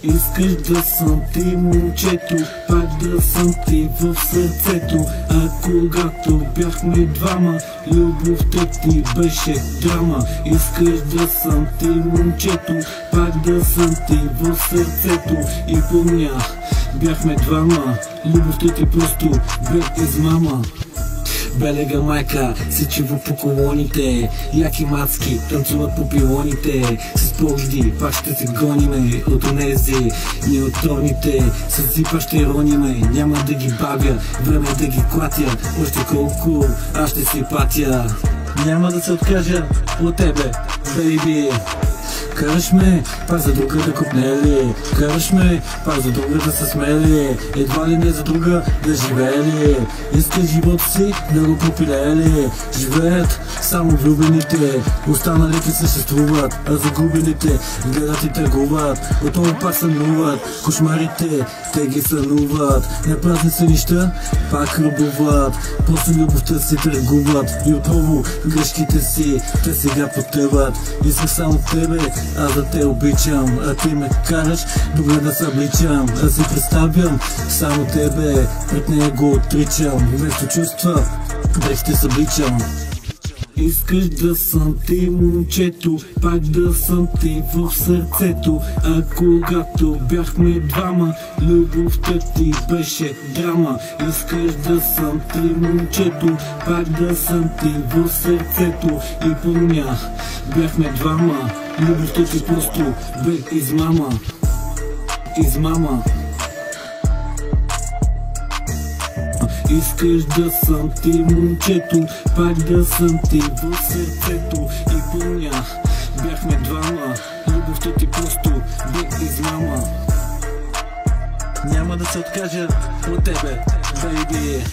Искаш да съм ти момчето, пак да съм ти в сърцето. А когато бяхме двама, любовта ти беше драма. Искаш да съм ти момчето, пак да съм ти в сърцето. И помня, бяхме двама, любовта ти просто бе измама. Белега майка, сечиво по колоните, яки мацки танцуват по пилоните. С погледи пак ще се гониме от онези неотровните. С зипа ще рониме, няма да ги бавя, време да ги клатя. Още колко аз ще си патя. Няма да се откажа от тебе, бейби. Караш ме пак за друга да купнели, караш ме пак за друга да са смели, едва ли не за друга да живели. Искаш живота си да го попилели, живеят само влюбените, останалите съществуват, а загубените гледат и търгуват. Отново пак сънуват, кошмарите те ги сънуват, на празни сънища пак ръбуват, после любовта си търгуват и отново грешките си те сега потъват. Исках само тебе, аз да те обичам, а ти ме караш добре да се обличам. Аз си представям само тебе, пред нея го отричам, вместо чувства дрех ще събличам. Искаш да съм ти момчето, пак да съм ти в сърцето. А когато бяхме двама, любовта ти беше драма. Искаш да съм ти момчето, пак да съм ти в сърцето. И помня, бяхме двама, любовта ти просто бе измама. Измама. Искаш да съм ти момчето, пак да съм ти в сърцето. И помня, бяхме двама, любовта ти просто бе измама. Няма да се откажа от тебе, бейби.